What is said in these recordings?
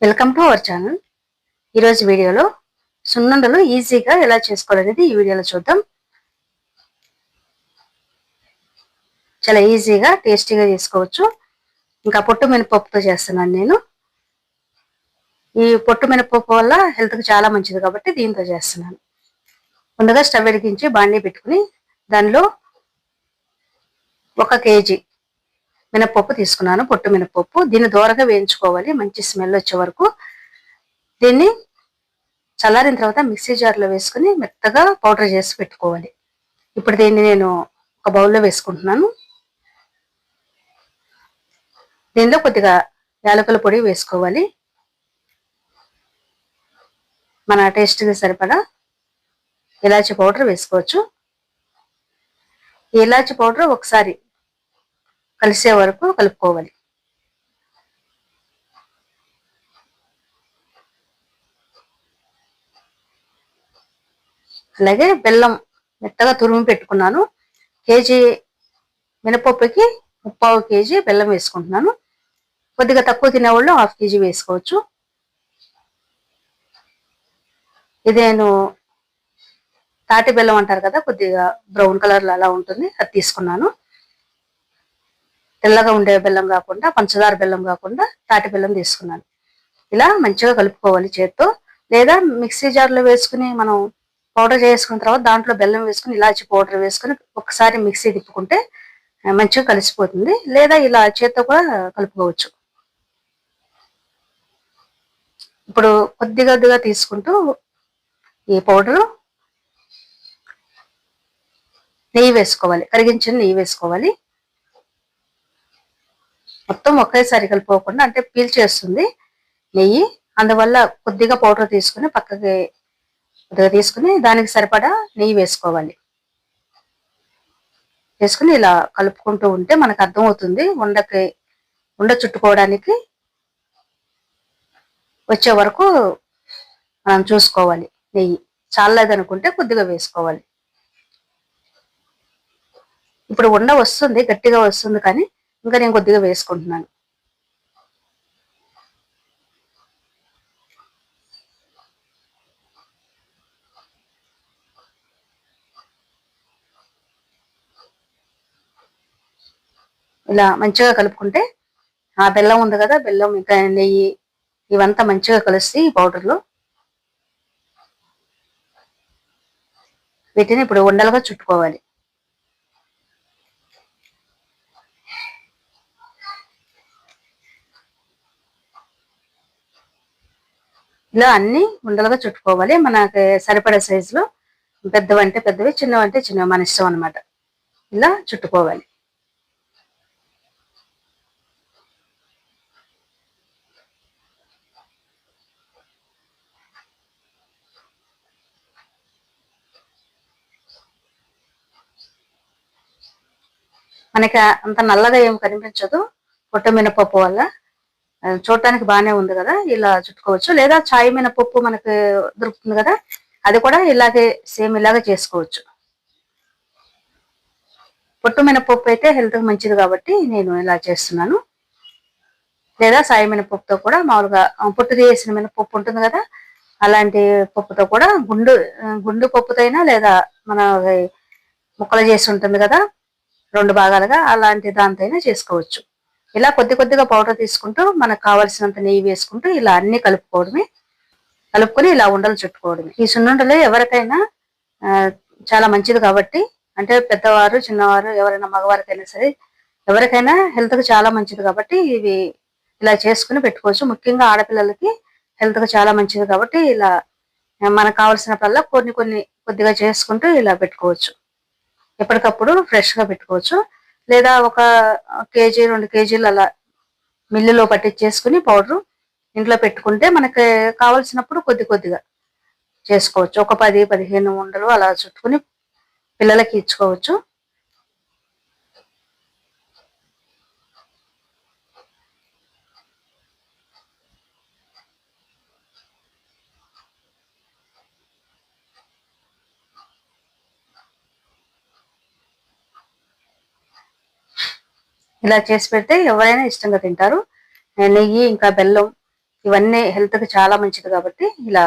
Welcome to our channel. ఈరోజు వీడియోలో సున్నుండలు ఈజీగా ఎలా చేసుకోవాలనేది ఈ వీడియోలో చూద్దాం. చాలా ఈజీగా టేస్టీగా చేసుకోవచ్చు. ఇంకా పొట్టు మినపప్పుతో చేస్తున్నాను నేను. ఈ పొట్టు మినపప్పు వల్ల హెల్త్కి చాలా మంచిది కాబట్టి దీంతో చేస్తున్నాను. ముందుగా స్టవ్ వెలిగించి బాండీ పెట్టుకుని దానిలో 1 కేజీ మినపప్పు తీసుకున్నాను. పొట్టు మినపప్పు దీన్ని దూరగా వేయించుకోవాలి మంచి స్మెల్ వచ్చే వరకు. దీన్ని చల్లారిన తర్వాత మిక్సీ జార్లో వేసుకుని మెత్తగా పౌడర్ చేసి పెట్టుకోవాలి. ఇప్పుడు దీన్ని నేను ఒక బౌల్లో వేసుకుంటున్నాను. దీనిలో కొద్దిగా యాలకుల పొడి వేసుకోవాలి. మన టేస్ట్కి సరిపడా ఇలాచి పౌడర్ వేసుకోవచ్చు. ఈ ఇలాచి పౌడర్ ఒకసారి కలిసే వరకు కలుపుకోవాలి. అలాగే బెల్లం మెత్తగా తురిమి పెట్టుకున్నాను. కేజీ మినపప్పుకి 3/4 కేజీ బెల్లం వేసుకుంటున్నాను. కొద్దిగా తక్కువ తినేవాళ్ళు 1/2 కేజీ వేసుకోవచ్చు. ఇది నేను తాటి బెల్లం అంటారు కదా, కొద్దిగా బ్రౌన్ కలర్లో అలా ఉంటుంది, అది తీసుకున్నాను. తెల్లగా ఉండే బెల్లం కాకుండా, పంచదార బెల్లం కాకుండా తాటి బెల్లం తీసుకున్నాను. ఇలా మంచిగా కలుపుకోవాలి చేత్తో, లేదా మిక్సీ జార్లో వేసుకుని మనం పౌడర్ చేసుకున్న తర్వాత దాంట్లో బెల్లం వేసుకుని ఇలాచి పౌడర్ వేసుకుని ఒకసారి మిక్సీ తిప్పుకుంటే మంచిగా కలిసిపోతుంది. లేదా ఇలా చేత్తో కూడా కలుపుకోవచ్చు. ఇప్పుడు కొద్దిగా తీసుకుంటూ ఈ పౌడరు నెయ్యి వేసుకోవాలి. కరిగించిన నెయ్యి వేసుకోవాలి. మొత్తం ఒకేసారి కలిపోకుండా, అంటే పీల్చేస్తుంది నెయ్యి. అందువల్ల కొద్దిగా పౌడర్ తీసుకుని పక్కకి కొద్దిగా తీసుకుని దానికి సరిపడా నెయ్యి వేసుకోవాలి. వేసుకుని ఇలా కలుపుకుంటూ ఉంటే మనకు అర్థమవుతుంది. ఉండ చుట్టుకోవడానికి వచ్చే వరకు మనం చూసుకోవాలి. నెయ్యి చాలేదనుకుంటే కొద్దిగా వేసుకోవాలి. ఇప్పుడు ఉండ వస్తుంది, గట్టిగా వస్తుంది, కానీ ఇంకా నేను కొద్దిగా వేసుకుంటున్నాను. ఇలా మంచిగా కలుపుకుంటే ఆ బెల్లం ఉంది కదా, బెల్లం ఇంకా నెయ్యి ఇవంతా మంచిగా కలిసి పౌడర్లో వీటిని ఇప్పుడు ఉండలుగా చుట్టుకోవాలి. ఇలా అన్ని ఉండలుగా చుట్టుకోవాలి. మనకి సరిపడే సైజులో, పెద్దవంటే పెద్దవి, చిన్నవంటే చిన్నవి, మన ఇష్టం అనమాట. ఇలా చుట్టుకోవాలి. మనకి అంత నల్లగా ఏం కనిపించదు పొట్టు మినపప్పు వల్ల. చూడటానికి బాగానే ఉంది కదా, ఇలా చుట్టుకోవచ్చు. లేదా చాయ్ మినపప్పు మనకు దొరుకుతుంది కదా, అది కూడా ఇలాగే సేమ్ ఇలాగే చేసుకోవచ్చు. పొట్టు మినపప్పు అయితే హెల్త్కి మంచిది కాబట్టి నేను ఇలా చేస్తున్నాను. లేదా సాయి మినపప్పుతో కూడా మామూలుగా పొట్టు తీసిన మినపప్పు ఉంటుంది కదా, అలాంటి పప్పుతో కూడా గుండు పప్పుతో అయినా, లేదా మన ముక్కలు చేసి ఉంటుంది కదా 2 భాగాలుగా, అలాంటి దాంతో అయినా చేసుకోవచ్చు. ఇలా కొద్దిగా పౌడర్ తీసుకుంటూ మనకు కావాల్సినంత నెయ్యి వేసుకుంటూ ఇలా అన్ని కలుపుకొని ఇలా ఉండలు చుట్టుకోవడమే. ఈ సున్నుండలు ఎవరికైనా చాలా మంచిది కాబట్టి, అంటే పెద్దవారు చిన్నవారు ఎవరైనా మగవారికైనా సరే ఎవరికైనా హెల్త్కి చాలా మంచిది కాబట్టి ఇవి ఇలా చేసుకుని పెట్టుకోవచ్చు. ముఖ్యంగా ఆడపిల్లలకి హెల్త్కి చాలా మంచిది కాబట్టి ఇలా మనకు కావాల్సినప్పుడల్లా కొద్దిగా చేసుకుంటూ ఇలా పెట్టుకోవచ్చు. ఎప్పటికప్పుడు ఫ్రెష్గా పెట్టుకోవచ్చు. లేదా 1 కేజీ 2 కేజీలు అలా మిల్లులో పట్టించేసుకుని పౌడరు ఇంట్లో పెట్టుకుంటే మనకి కావలసినప్పుడు కొద్దిగా చేసుకోవచ్చు. ఒక 10-15 ఉండలు అలా చుట్టుకుని పిల్లలకి ఇచ్చుకోవచ్చు. ఇలా చేసి పెడితే ఎవరైనా ఇష్టంగా తింటారు. నెయ్యి ఇంకా బెల్లం ఇవన్నీ హెల్త్కి చాలా మంచిది కాబట్టి ఇలా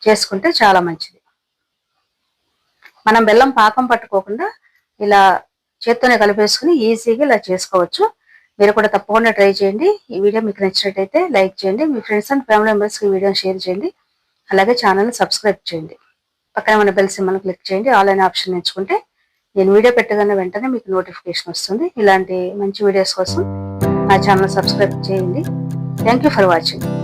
చేసుకుంటే చాలా మంచిది. మనం బెల్లం పాకం పట్టుకోకుండా ఇలా చేత్తోనే కలిపేసుకుని ఈజీగా ఇలా చేసుకోవచ్చు. మీరు కూడా తప్పకుండా ట్రై చేయండి. ఈ వీడియో మీకు నచ్చినట్టయితే లైక్ చేయండి. మీ ఫ్రెండ్స్ అండ్ ఫ్యామిలీ మెంబర్స్కి ఈ వీడియోని షేర్ చేయండి. అలాగే ఛానల్ని సబ్స్క్రైబ్ చేయండి. పక్కన ఉన్న బెల్ సింబల్ని క్లిక్ చేయండి. ఆల్ అనే ఆప్షన్ ఎంచుకుంటే నేను వీడియో పెట్టగానే వెంటనే మీకు నోటిఫికేషన్ వస్తుంది. ఇలాంటి మంచి వీడియోస్ కోసం నా ఛానల్ సబ్స్క్రైబ్ చేయండి. Thank you for watching.